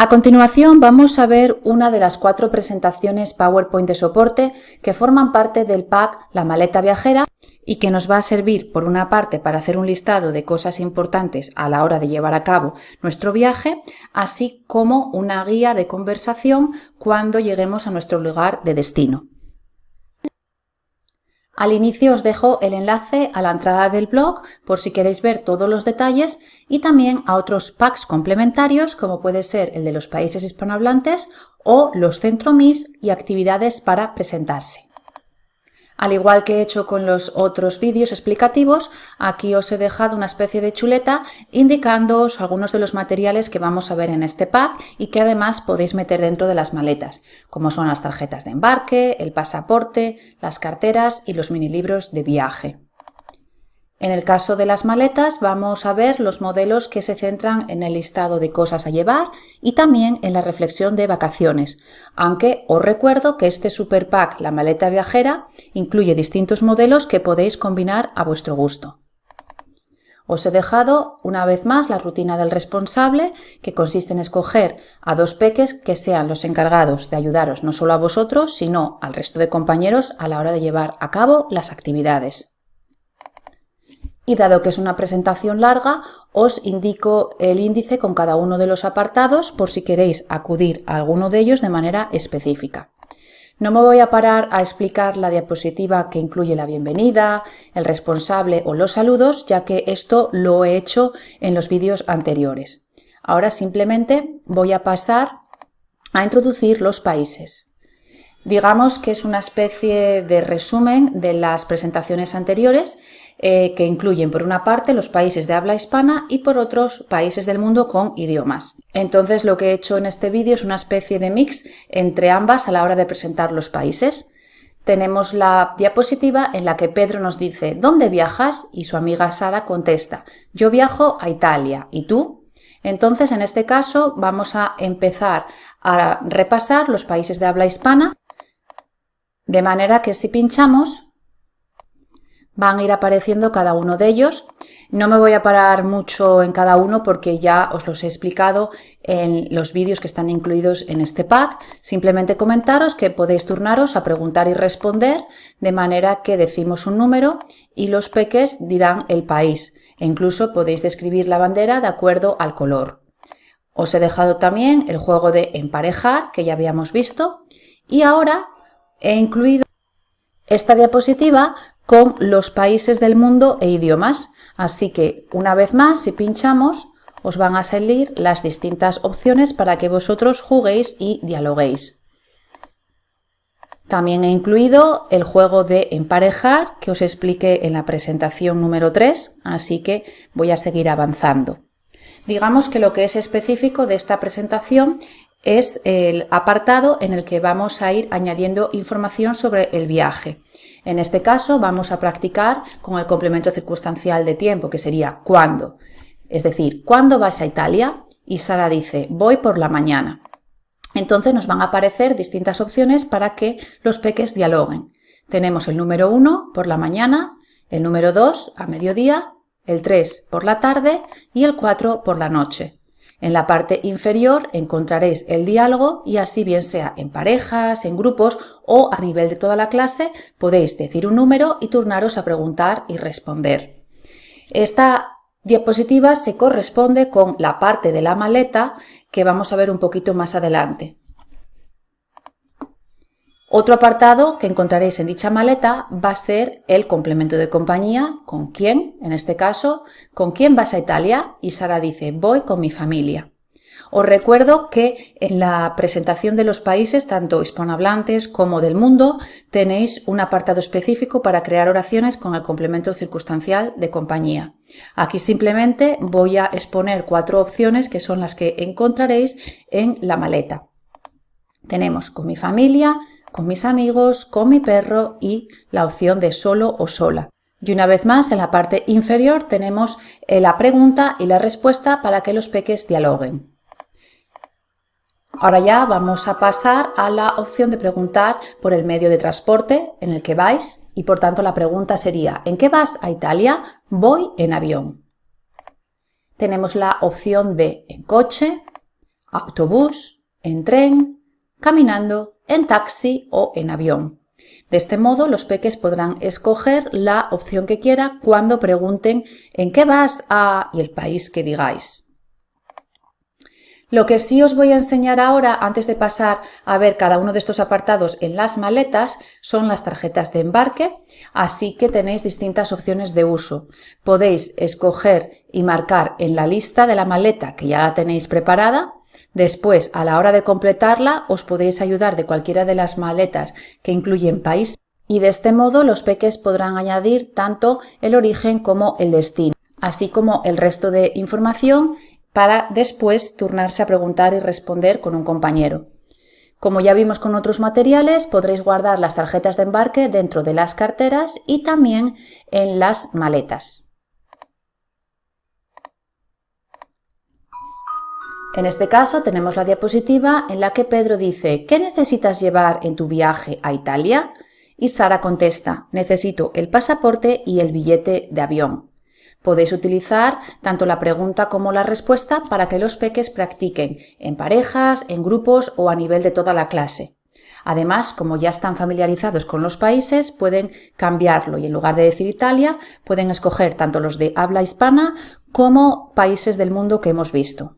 A continuación vamos a ver una de las 4 presentaciones PowerPoint de soporte que forman parte del pack La maleta viajera y que nos va a servir por una parte para hacer un listado de cosas importantes a la hora de llevar a cabo nuestro viaje, así como una guía de conversación cuando lleguemos a nuestro lugar de destino. Al inicio os dejo el enlace a la entrada del blog por si queréis ver todos los detalles y también a otros packs complementarios como puede ser el de los países hispanohablantes o los CentroMIS y actividades para presentarse. Al igual que he hecho con los otros vídeos explicativos, aquí os he dejado una especie de chuleta indicándoos algunos de los materiales que vamos a ver en este pack y que además podéis meter dentro de las maletas, como son las tarjetas de embarque, el pasaporte, las carteras y los minilibros de viaje. En el caso de las maletas vamos a ver los modelos que se centran en el listado de cosas a llevar y también en la reflexión de vacaciones, aunque os recuerdo que este super pack, la maleta viajera, incluye distintos modelos que podéis combinar a vuestro gusto. Os he dejado una vez más la rutina del responsable, que consiste en escoger a 2 peques que sean los encargados de ayudaros no solo a vosotros, sino al resto de compañeros a la hora de llevar a cabo las actividades. Y dado que es una presentación larga, os indico el índice con cada uno de los apartados por si queréis acudir a alguno de ellos de manera específica. No me voy a parar a explicar la diapositiva que incluye la bienvenida, el responsable o los saludos, ya que esto lo he hecho en los vídeos anteriores. Ahora simplemente voy a pasar a introducir los países. Digamos que es una especie de resumen de las presentaciones anteriores que incluyen por una parte los países de habla hispana y por otros países del mundo con idiomas. Entonces lo que he hecho en este vídeo es una especie de mix entre ambas a la hora de presentar los países. Tenemos la diapositiva en la que Pedro nos dice ¿dónde viajas? Y su amiga Sara contesta yo viajo a Italia, ¿y tú? Entonces en este caso vamos a empezar a repasar los países de habla hispana, de manera que si pinchamos van a ir apareciendo cada uno de ellos. No me voy a parar mucho en cada uno porque ya os los he explicado en los vídeos que están incluidos en este pack. Simplemente comentaros que podéis turnaros a preguntar y responder, de manera que decimos un número y los peques dirán el país. E incluso podéis describir la bandera de acuerdo al color. Os he dejado también el juego de emparejar, que ya habíamos visto, y ahora he incluido esta diapositiva con los países del mundo e idiomas. Así que una vez más, si pinchamos, os van a salir las distintas opciones para que vosotros juguéis y dialoguéis. También he incluido el juego de emparejar que os expliqué en la presentación número 3, así que voy a seguir avanzando. Digamos que lo que es específico de esta presentación es el apartado en el que vamos a ir añadiendo información sobre el viaje. En este caso vamos a practicar con el complemento circunstancial de tiempo, que sería ¿cuándo? Es decir, ¿cuándo vas a Italia? Y Sara dice, voy por la mañana. Entonces nos van a aparecer distintas opciones para que los peques dialoguen. Tenemos el número 1 por la mañana, el número 2 a mediodía, el 3 por la tarde y el 4 por la noche. En la parte inferior encontraréis el diálogo y así bien sea en parejas, en grupos o a nivel de toda la clase podéis decir un número y turnaros a preguntar y responder. Esta diapositiva se corresponde con la parte de la maleta que vamos a ver un poquito más adelante. Otro apartado que encontraréis en dicha maleta va a ser el complemento de compañía, con quién, en este caso, ¿con quién vas a Italia? Y Sara dice, voy con mi familia. Os recuerdo que en la presentación de los países, tanto hispanohablantes como del mundo, tenéis un apartado específico para crear oraciones con el complemento circunstancial de compañía. Aquí simplemente voy a exponer 4 opciones que son las que encontraréis en la maleta. Tenemos con mi familia, con mis amigos, con mi perro y la opción de solo o sola. Y una vez más, en la parte inferior tenemos la pregunta y la respuesta para que los peques dialoguen. Ahora ya vamos a pasar a la opción de preguntar por el medio de transporte en el que vais y por tanto la pregunta sería ¿en qué vas a Italia? Voy en avión. Tenemos la opción de en coche, autobús, en tren, caminando, en taxi o en avión. De este modo, los peques podrán escoger la opción que quiera cuando pregunten ¿en qué vas a? Y el país que digáis. Lo que sí os voy a enseñar ahora, antes de pasar a ver cada uno de estos apartados en las maletas, son las tarjetas de embarque, así que tenéis distintas opciones de uso. Podéis escoger y marcar en la lista de la maleta que ya la tenéis preparada. Después, a la hora de completarla, os podéis ayudar de cualquiera de las maletas que incluyen país y de este modo los peques podrán añadir tanto el origen como el destino, así como el resto de información para después turnarse a preguntar y responder con un compañero. Como ya vimos con otros materiales, podréis guardar las tarjetas de embarque dentro de las carteras y también en las maletas. En este caso tenemos la diapositiva en la que Pedro dice ¿qué necesitas llevar en tu viaje a Italia? Y Sara contesta necesito el pasaporte y el billete de avión. Podéis utilizar tanto la pregunta como la respuesta para que los peques practiquen en parejas, en grupos o a nivel de toda la clase. Además, como ya están familiarizados con los países, pueden cambiarlo y en lugar de decir Italia, pueden escoger tanto los de habla hispana como países del mundo que hemos visto.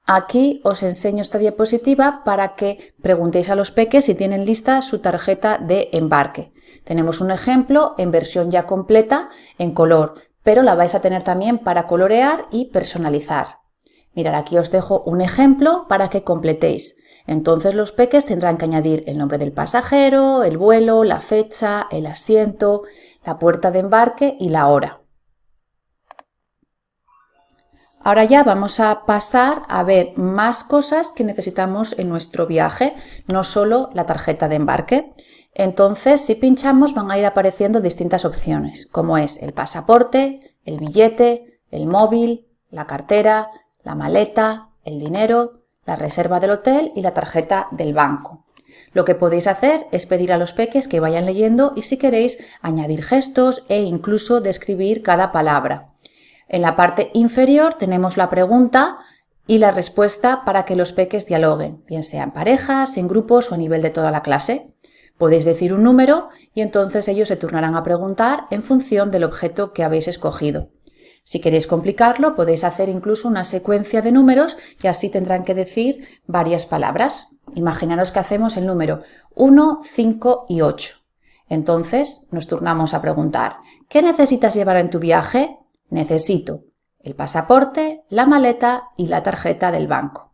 Aquí os enseño esta diapositiva para que preguntéis a los peques si tienen lista su tarjeta de embarque. Tenemos un ejemplo en versión ya completa en color, pero la vais a tener también para colorear y personalizar. Mirad, aquí os dejo un ejemplo para que completéis. Entonces los peques tendrán que añadir el nombre del pasajero, el vuelo, la fecha, el asiento, la puerta de embarque y la hora. Ahora ya vamos a pasar a ver más cosas que necesitamos en nuestro viaje, no solo la tarjeta de embarque. Entonces, si pinchamos van a ir apareciendo distintas opciones, como es el pasaporte, el billete, el móvil, la cartera, la maleta, el dinero, la reserva del hotel y la tarjeta del banco. Lo que podéis hacer es pedir a los peques que vayan leyendo y si queréis añadir gestos e incluso describir cada palabra. En la parte inferior tenemos la pregunta y la respuesta para que los peques dialoguen, bien sea en parejas, en grupos o a nivel de toda la clase. Podéis decir un número y entonces ellos se turnarán a preguntar en función del objeto que habéis escogido. Si queréis complicarlo, podéis hacer incluso una secuencia de números y así tendrán que decir varias palabras. Imaginaros que hacemos el número 1, 5 y 8. Entonces nos turnamos a preguntar, ¿qué necesitas llevar en tu viaje? Necesito el pasaporte, la maleta y la tarjeta del banco.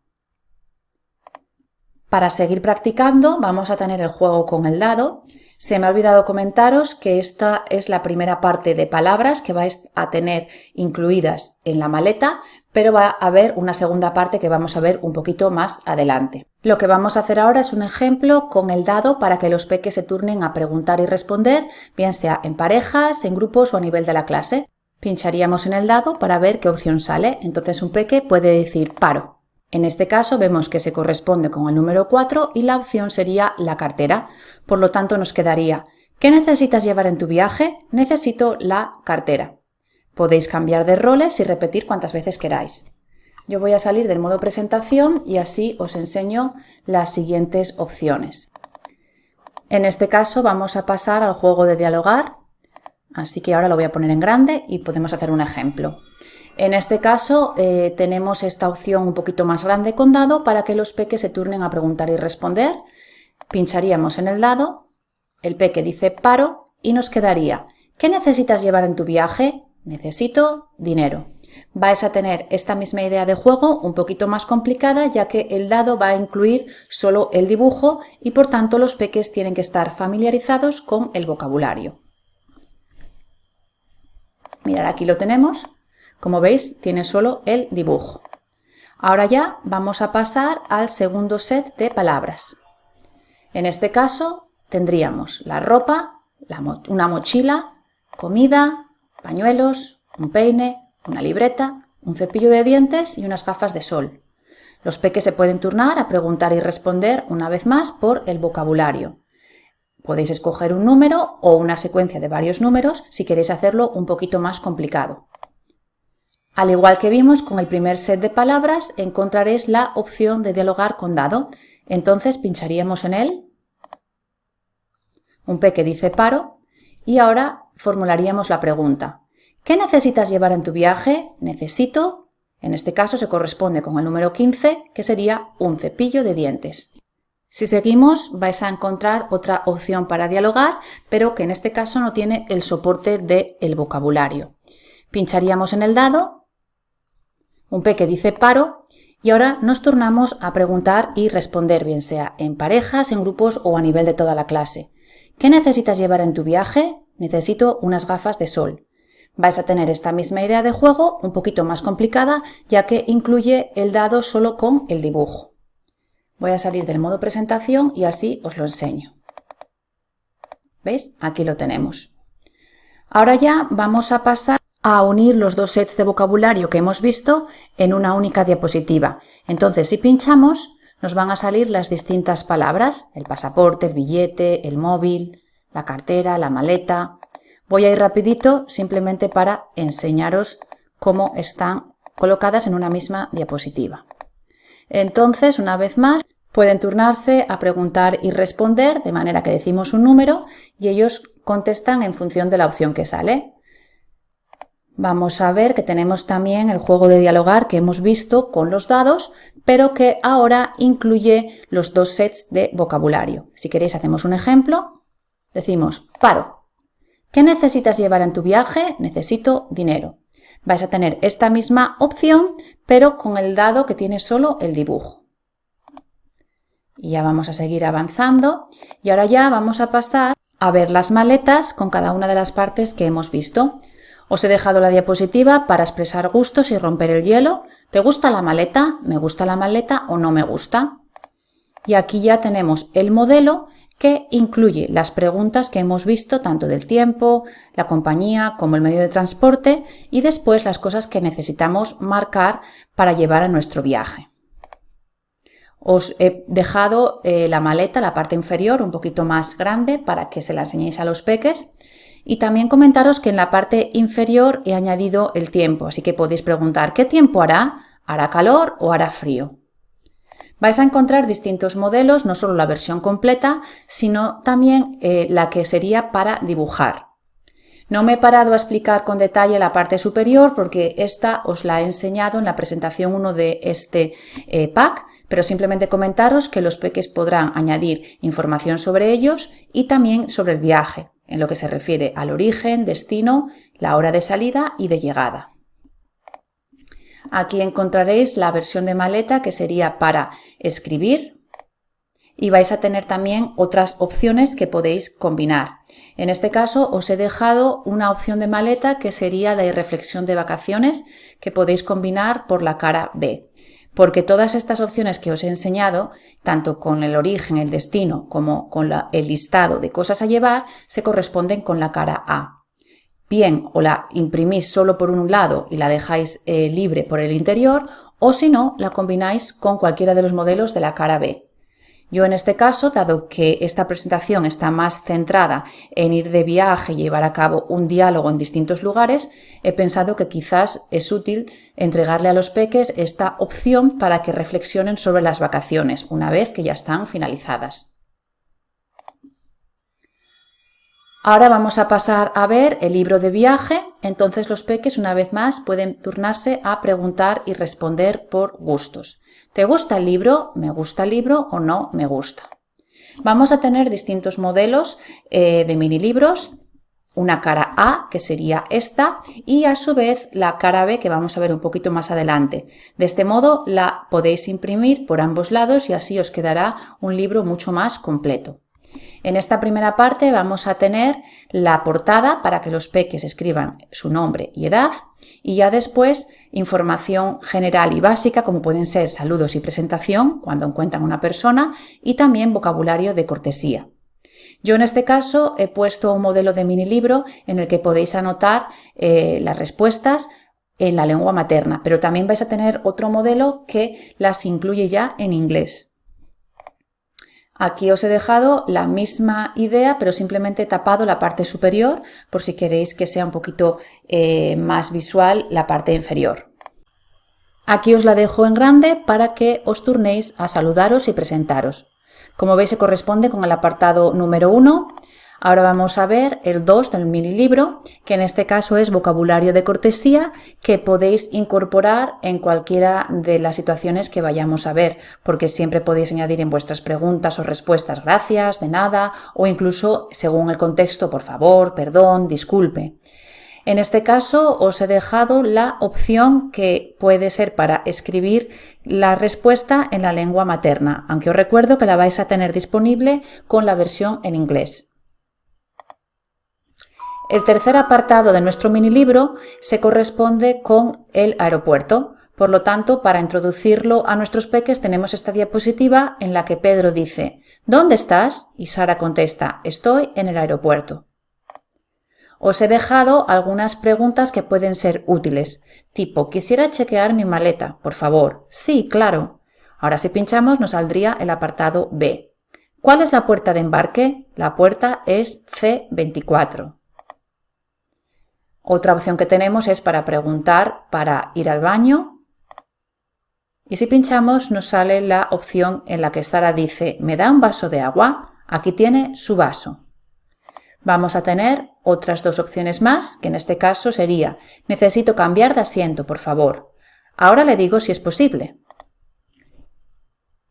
Para seguir practicando vamos a tener el juego con el dado. Se me ha olvidado comentaros que esta es la primera parte de palabras que vais a tener incluidas en la maleta, pero va a haber una segunda parte que vamos a ver un poquito más adelante. Lo que vamos a hacer ahora es un ejemplo con el dado para que los peques se turnen a preguntar y responder, bien sea en parejas, en grupos o a nivel de la clase. Pincharíamos en el dado para ver qué opción sale, entonces un peque puede decir paro. En este caso vemos que se corresponde con el número 4 y la opción sería la cartera, por lo tanto nos quedaría ¿qué necesitas llevar en tu viaje? Necesito la cartera. Podéis cambiar de roles y repetir cuantas veces queráis. Yo voy a salir del modo presentación y así os enseño las siguientes opciones. En este caso vamos a pasar al juego de dialogar. Así que ahora lo voy a poner en grande y podemos hacer un ejemplo. En este caso tenemos esta opción un poquito más grande con dado para que los peques se turnen a preguntar y responder. Pincharíamos en el dado, el peque dice paro y nos quedaría ¿qué necesitas llevar en tu viaje? Necesito dinero. Vais a tener esta misma idea de juego un poquito más complicada ya que el dado va a incluir solo el dibujo y por tanto los peques tienen que estar familiarizados con el vocabulario. Mirad, aquí lo tenemos. Como veis, tiene solo el dibujo. Ahora ya vamos a pasar al segundo set de palabras. En este caso tendríamos la ropa, una mochila, comida, pañuelos, un peine, una libreta, un cepillo de dientes y unas gafas de sol. Los peques se pueden turnar a preguntar y responder una vez más por el vocabulario. Podéis escoger un número o una secuencia de varios números si queréis hacerlo un poquito más complicado. Al igual que vimos con el primer set de palabras, encontraréis la opción de dialogar con dado. Entonces pincharíamos en él, un P que dice paro, y ahora formularíamos la pregunta. ¿Qué necesitas llevar en tu viaje? Necesito, en este caso se corresponde con el número 15, que sería un cepillo de dientes. Si seguimos vais a encontrar otra opción para dialogar, pero que en este caso no tiene el soporte del vocabulario. Pincharíamos en el dado, un P que dice paro, y ahora nos turnamos a preguntar y responder, bien sea en parejas, en grupos o a nivel de toda la clase. ¿Qué necesitas llevar en tu viaje? Necesito unas gafas de sol. Vais a tener esta misma idea de juego, un poquito más complicada, ya que incluye el dado solo con el dibujo. Voy a salir del modo presentación y así os lo enseño. ¿Veis? Aquí lo tenemos. Ahora ya vamos a pasar a unir los dos sets de vocabulario que hemos visto en una única diapositiva. Entonces, si pinchamos, nos van a salir las distintas palabras, el pasaporte, el billete, el móvil, la cartera, la maleta. Voy a ir rapidito simplemente para enseñaros cómo están colocadas en una misma diapositiva. Entonces, una vez más, pueden turnarse a preguntar y responder, de manera que decimos un número y ellos contestan en función de la opción que sale. Vamos a ver que tenemos también el juego de dialogar que hemos visto con los dados, pero que ahora incluye los dos sets de vocabulario. Si queréis hacemos un ejemplo. Decimos, paro. ¿Qué necesitas llevar en tu viaje? Necesito dinero. Vais a tener esta misma opción, pero con el dado que tiene solo el dibujo. Y ya vamos a seguir avanzando. Y ahora ya vamos a pasar a ver las maletas con cada una de las partes que hemos visto. Os he dejado la diapositiva para expresar gustos y romper el hielo. ¿Te gusta la maleta? ¿Me gusta la maleta o no me gusta? Y aquí ya tenemos el modelo que incluye las preguntas que hemos visto tanto del tiempo, la compañía como el medio de transporte y después las cosas que necesitamos marcar para llevar a nuestro viaje. Os he dejado la maleta, la parte inferior, un poquito más grande para que se la enseñéis a los peques. Y también comentaros que en la parte inferior he añadido el tiempo, así que podéis preguntar ¿qué tiempo hará? ¿Hará calor o hará frío? Vais a encontrar distintos modelos, no solo la versión completa, sino también la que sería para dibujar. No me he parado a explicar con detalle la parte superior porque esta os la he enseñado en la presentación 1 de este pack, pero simplemente comentaros que los peques podrán añadir información sobre ellos y también sobre el viaje, en lo que se refiere al origen, destino, la hora de salida y de llegada. Aquí encontraréis la versión de maleta que sería para escribir y vais a tener también otras opciones que podéis combinar. En este caso os he dejado una opción de maleta que sería de reflexión de vacaciones que podéis combinar por la cara B. Porque todas estas opciones que os he enseñado, tanto con el origen, el destino, como con el listado de cosas a llevar, se corresponden con la cara A. Bien, o la imprimís solo por un lado y la dejáis libre por el interior, o si no, la combináis con cualquiera de los modelos de la cara B. Yo en este caso, dado que esta presentación está más centrada en ir de viaje y llevar a cabo un diálogo en distintos lugares, he pensado que quizás es útil entregarle a los peques esta opción para que reflexionen sobre las vacaciones una vez que ya están finalizadas. Ahora vamos a pasar a ver el libro de viaje, entonces los peques una vez más pueden turnarse a preguntar y responder por gustos. ¿Te gusta el libro? ¿Me gusta el libro o no me gusta? Vamos a tener distintos modelos de mini libros, una cara A que sería esta y a su vez la cara B que vamos a ver un poquito más adelante. De este modo la podéis imprimir por ambos lados y así os quedará un libro mucho más completo. En esta primera parte vamos a tener la portada para que los peques escriban su nombre y edad y ya después información general y básica como pueden ser saludos y presentación cuando encuentran una persona y también vocabulario de cortesía. Yo en este caso he puesto un modelo de mini libro en el que podéis anotar las respuestas en la lengua materna, pero también vais a tener otro modelo que las incluye ya en inglés. Aquí os he dejado la misma idea, pero simplemente he tapado la parte superior por si queréis que sea un poquito más visual la parte inferior. Aquí os la dejo en grande para que os turnéis a saludaros y presentaros. Como veis, se corresponde con el apartado número 1. Ahora vamos a ver el 2 del mini libro, que en este caso es vocabulario de cortesía, que podéis incorporar en cualquiera de las situaciones que vayamos a ver, porque siempre podéis añadir en vuestras preguntas o respuestas gracias, de nada, o incluso según el contexto, por favor, perdón, disculpe. En este caso os he dejado la opción que puede ser para escribir la respuesta en la lengua materna, aunque os recuerdo que la vais a tener disponible con la versión en inglés. El tercer apartado de nuestro mini libro se corresponde con el aeropuerto. Por lo tanto, para introducirlo a nuestros peques tenemos esta diapositiva en la que Pedro dice ¿dónde estás? Y Sara contesta estoy en el aeropuerto. Os he dejado algunas preguntas que pueden ser útiles, tipo quisiera chequear mi maleta, por favor. Sí, claro. Ahora si pinchamos nos saldría el apartado B. ¿Cuál es la puerta de embarque? La puerta es C24. Otra opción que tenemos es para preguntar para ir al baño. Y si pinchamos nos sale la opción en la que Sara dice ¿me da un vaso de agua? Aquí tiene su vaso. Vamos a tener otras dos opciones más, que en este caso sería necesito cambiar de asiento, por favor. Ahora le digo si es posible.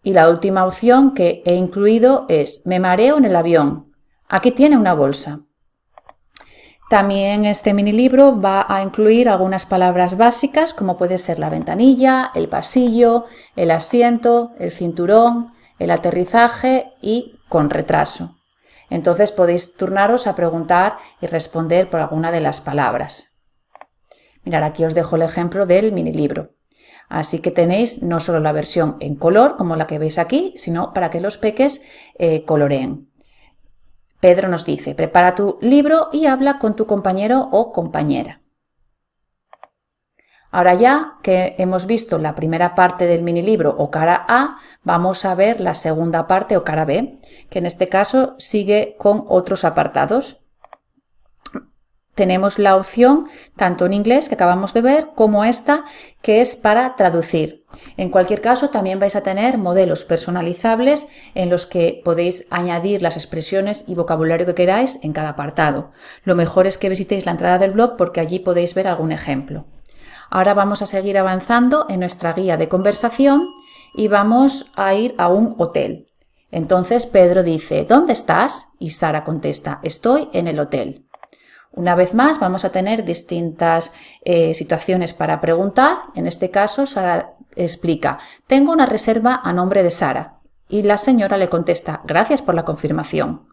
Y la última opción que he incluido es me mareo en el avión. Aquí tiene una bolsa. También este mini libro va a incluir algunas palabras básicas como puede ser la ventanilla, el pasillo, el asiento, el cinturón, el aterrizaje y con retraso. Entonces podéis turnaros a preguntar y responder por alguna de las palabras. Mirad, aquí os dejo el ejemplo del mini libro. Así que tenéis no solo la versión en color como la que veis aquí, sino para que los peques coloreen. Pedro nos dice, prepara tu libro y habla con tu compañero o compañera. Ahora ya que hemos visto la primera parte del mini libro o cara A, vamos a ver la segunda parte o cara B, que en este caso sigue con otros apartados. Tenemos la opción tanto en inglés que acabamos de ver como esta que es para traducir. En cualquier caso también vais a tener modelos personalizables en los que podéis añadir las expresiones y vocabulario que queráis en cada apartado. Lo mejor es que visitéis la entrada del blog porque allí podéis ver algún ejemplo. Ahora vamos a seguir avanzando en nuestra guía de conversación y vamos a ir a un hotel. Entonces Pedro dice ¿dónde estás? Y Sara contesta estoy en el hotel. Una vez más vamos a tener distintas situaciones para preguntar. En este caso Sara explica tengo una reserva a nombre de Sara y la señora le contesta gracias por la confirmación.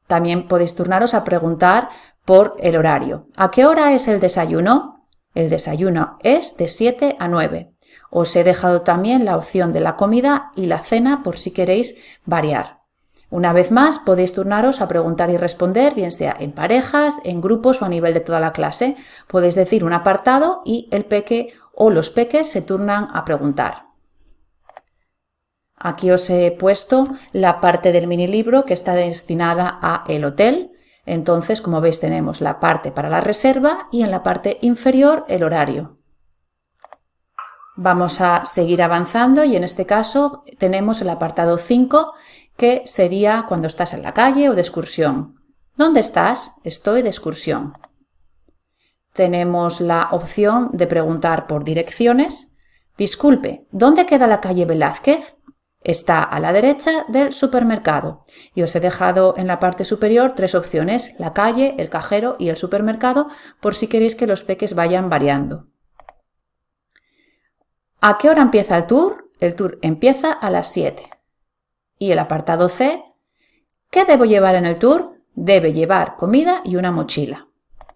También podéis turnaros a preguntar por el horario. ¿A qué hora es el desayuno? El desayuno es de 7 a 9. Os he dejado también la opción de la comida y la cena por si queréis variar. Una vez más podéis turnaros a preguntar y responder, bien sea en parejas, en grupos o a nivel de toda la clase. Podéis decir un apartado y el peque o los peques se turnan a preguntar. Aquí os he puesto la parte del mini libro que está destinada a el hotel. Entonces, como veis, tenemos la parte para la reserva y en la parte inferior el horario. Vamos a seguir avanzando y en este caso tenemos el apartado 5 que sería cuando estás en la calle o de excursión. ¿Dónde estás? Estoy de excursión. Tenemos la opción de preguntar por direcciones. Disculpe, ¿dónde queda la calle Velázquez? Está a la derecha del supermercado. Y os he dejado en la parte superior 3 opciones, la calle, el cajero y el supermercado, por si queréis que los peques vayan variando. ¿A qué hora empieza el tour? El tour empieza a las 7. Y el apartado C, ¿qué debo llevar en el tour? Debe llevar comida y una mochila.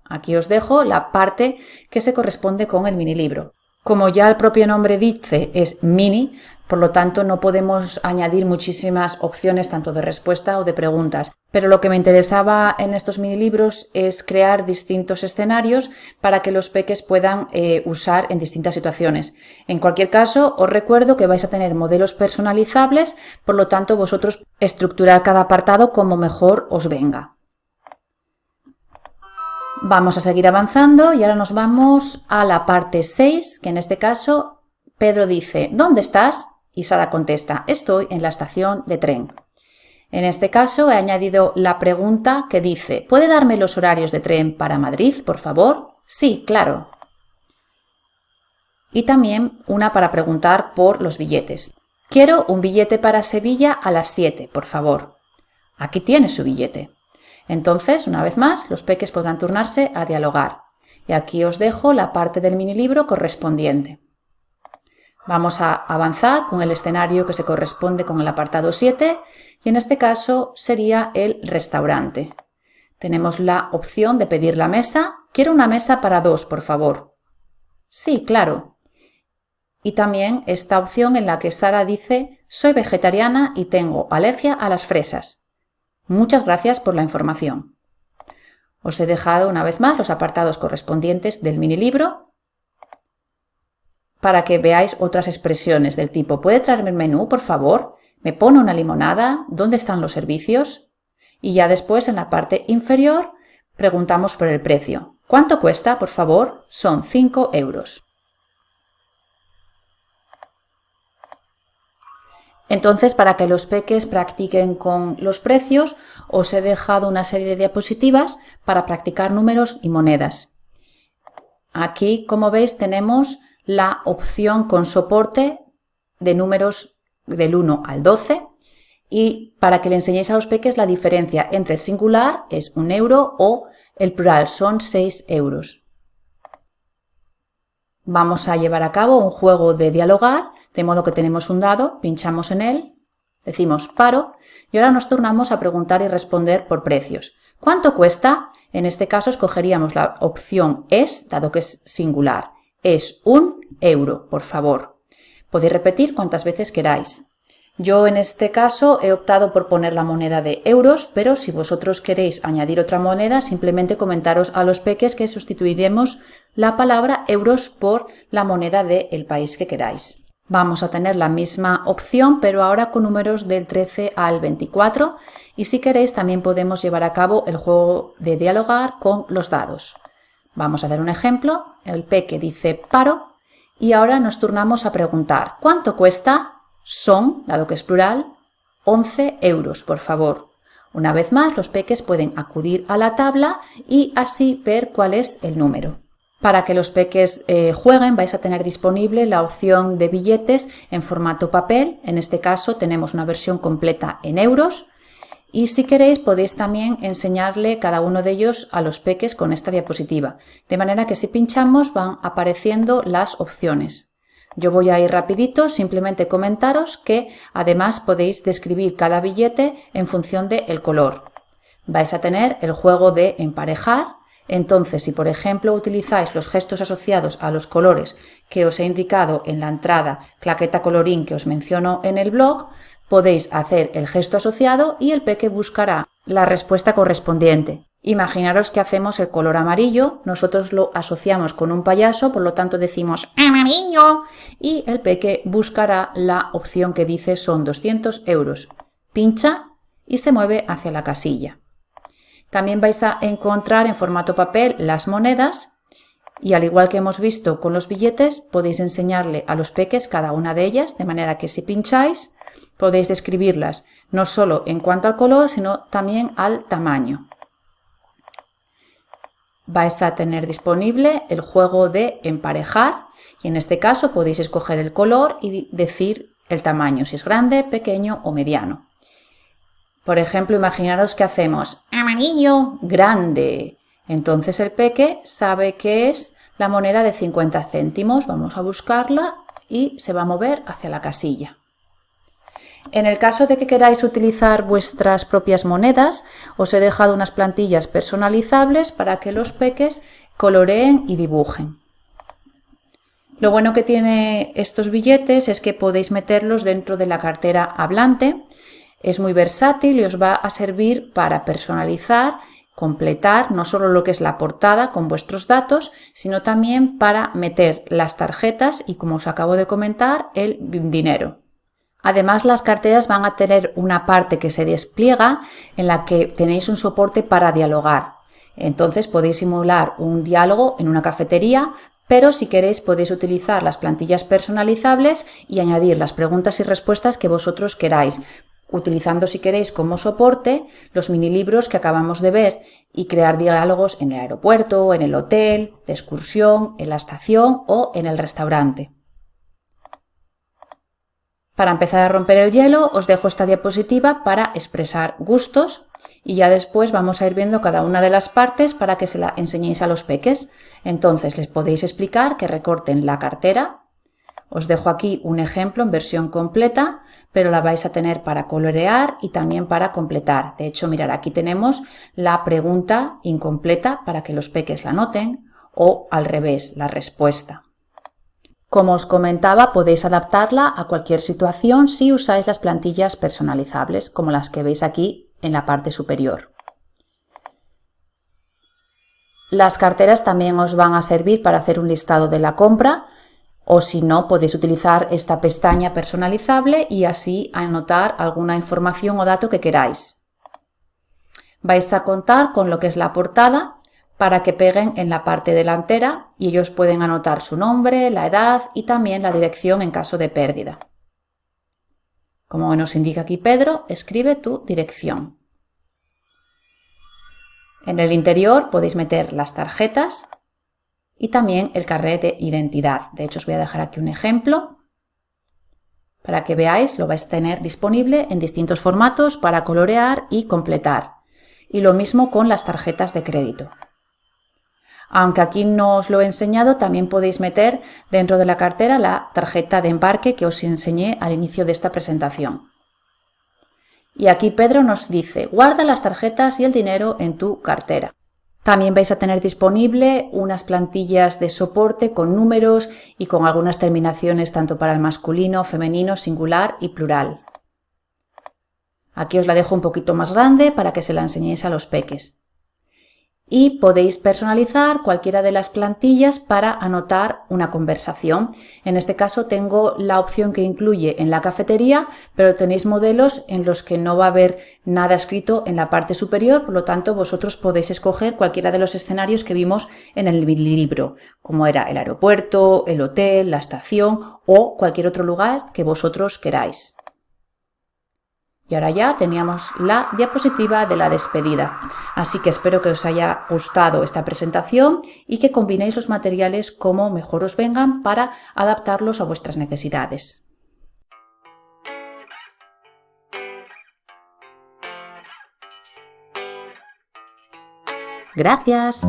Aquí os dejo la parte que se corresponde con el mini libro. Como ya el propio nombre dice es mini, Por lo tanto, no podemos añadir muchísimas opciones tanto de respuesta o de preguntas. Pero lo que me interesaba en estos mini libros es crear distintos escenarios para que los peques puedan usar en distintas situaciones. En cualquier caso, os recuerdo que vais a tener modelos personalizables, por lo tanto, vosotros estructurar cada apartado como mejor os venga. Vamos a seguir avanzando y ahora nos vamos a la parte 6, que en este caso Pedro dice: ¿dónde estás? Y Sara contesta: estoy en la estación de tren. En este caso he añadido la pregunta que dice: ¿puede darme los horarios de tren para Madrid, por favor? Sí, claro. Y también una para preguntar por los billetes. Quiero un billete para Sevilla a las 7, por favor. Aquí tiene su billete. Entonces, una vez más, los peques podrán turnarse a dialogar. Y aquí os dejo la parte del mini libro correspondiente. Vamos a avanzar con el escenario que se corresponde con el apartado 7 y en este caso sería el restaurante. Tenemos la opción de pedir la mesa. Quiero una mesa para 2, por favor. Sí, claro. Y también esta opción en la que Sara dice: soy vegetariana y tengo alergia a las fresas. Muchas gracias por la información. Os he dejado una vez más los apartados correspondientes del mini libro para que veáis otras expresiones del tipo: ¿puede traerme el menú, por favor? ¿Me pone una limonada? ¿Dónde están los servicios? Y ya después, en la parte inferior, preguntamos por el precio. ¿Cuánto cuesta, por favor? Son 5 euros. Entonces, para que los peques practiquen con los precios, os he dejado una serie de diapositivas para practicar números y monedas. Aquí, como veis, tenemos la opción con soporte de números del 1 al 12 y para que le enseñéis a los peques la diferencia entre el singular, es 1 euro, o el plural, son 6 euros. Vamos a llevar a cabo un juego de dialogar, de modo que tenemos un dado, pinchamos en él, decimos paro y ahora nos turnamos a preguntar y responder por precios. ¿Cuánto cuesta? En este caso escogeríamos la opción es, dado que es singular. Es 1 euro, por favor. Podéis repetir cuantas veces queráis. Yo en este caso he optado por poner la moneda de euros, pero si vosotros queréis añadir otra moneda, simplemente comentaros a los peques que sustituiremos la palabra euros por la moneda del país que queráis. Vamos a tener la misma opción, pero ahora con números del 13 al 24 y si queréis también podemos llevar a cabo el juego de dialogar con los dados. Vamos a hacer un ejemplo. El peque dice paro y ahora nos turnamos a preguntar: ¿cuánto cuesta? Son, dado que es plural, 11 euros, por favor. Una vez más, los peques pueden acudir a la tabla y así ver cuál es el número. Para que los peques jueguen, vais a tener disponible la opción de billetes en formato papel. En este caso tenemos una versión completa en euros. Y si queréis podéis también enseñarle cada uno de ellos a los peques con esta diapositiva. De manera que si pinchamos van apareciendo las opciones. Yo voy a ir rapidito, simplemente comentaros que además podéis describir cada billete en función del color. Vais a tener el juego de emparejar. Entonces, si por ejemplo utilizáis los gestos asociados a los colores que os he indicado en la entrada claqueta colorín que os menciono en el blog, podéis hacer el gesto asociado y el peque buscará la respuesta correspondiente. Imaginaros que hacemos el color amarillo, nosotros lo asociamos con un payaso, por lo tanto decimos amarillo y el peque buscará la opción que dice son 200 euros. Pincha y se mueve hacia la casilla. También vais a encontrar en formato papel las monedas y al igual que hemos visto con los billetes podéis enseñarle a los peques cada una de ellas, de manera que si pincháis podéis describirlas no solo en cuanto al color sino también al tamaño. Vais a tener disponible el juego de emparejar y en este caso podéis escoger el color y decir el tamaño, si es grande, pequeño o mediano. Por ejemplo, imaginaros que hacemos amarillo grande. Entonces el peque sabe que es la moneda de 50 céntimos. Vamos a buscarla y se va a mover hacia la casilla. En el caso de que queráis utilizar vuestras propias monedas, os he dejado unas plantillas personalizables para que los peques coloreen y dibujen. Lo bueno que tiene estos billetes es que podéis meterlos dentro de la cartera hablante. Es muy versátil y os va a servir para personalizar, completar no solo lo que es la portada con vuestros datos, sino también para meter las tarjetas y, como os acabo de comentar, el dinero. Además, las carteras van a tener una parte que se despliega en la que tenéis un soporte para dialogar. Entonces podéis simular un diálogo en una cafetería, pero si queréis podéis utilizar las plantillas personalizables y añadir las preguntas y respuestas que vosotros queráis, utilizando, si queréis, como soporte los mini libros que acabamos de ver, y crear diálogos en el aeropuerto, en el hotel, de excursión, en la estación o en el restaurante. Para empezar a romper el hielo, os dejo esta diapositiva para expresar gustos y ya después vamos a ir viendo cada una de las partes para que se la enseñéis a los peques. Entonces les podéis explicar que recorten la cartera. Os dejo aquí un ejemplo en versión completa, pero la vais a tener para colorear y también para completar. De hecho, mirad, aquí tenemos la pregunta incompleta para que los peques la anoten, o al revés, la respuesta. Como os comentaba, podéis adaptarla a cualquier situación si usáis las plantillas personalizables, como las que veis aquí en la parte superior. Las carteras también os van a servir para hacer un listado de la compra, o si no, podéis utilizar esta pestaña personalizable y así anotar alguna información o dato que queráis. Vais a contar con lo que es la portada para que peguen en la parte delantera y ellos pueden anotar su nombre, la edad y también la dirección en caso de pérdida. Como nos indica aquí Pedro, escribe tu dirección. En el interior podéis meter las tarjetas y también el carnet de identidad. De hecho, os voy a dejar aquí un ejemplo para que veáis, lo vais a tener disponible en distintos formatos para colorear y completar. Y lo mismo con las tarjetas de crédito. Aunque aquí no os lo he enseñado, también podéis meter dentro de la cartera la tarjeta de embarque que os enseñé al inicio de esta presentación. Y aquí Pedro nos dice: guarda las tarjetas y el dinero en tu cartera. También vais a tener disponible unas plantillas de soporte con números y con algunas terminaciones tanto para el masculino, femenino, singular y plural. Aquí os la dejo un poquito más grande para que se la enseñéis a los peques. Y podéis personalizar cualquiera de las plantillas para anotar una conversación. En este caso tengo la opción que incluye en la cafetería, pero tenéis modelos en los que no va a haber nada escrito en la parte superior, por lo tanto vosotros podéis escoger cualquiera de los escenarios que vimos en el libro, como era el aeropuerto, el hotel, la estación o cualquier otro lugar que vosotros queráis. Y ahora ya teníamos la diapositiva de la despedida. Así que espero que os haya gustado esta presentación y que combinéis los materiales como mejor os vengan para adaptarlos a vuestras necesidades. Gracias.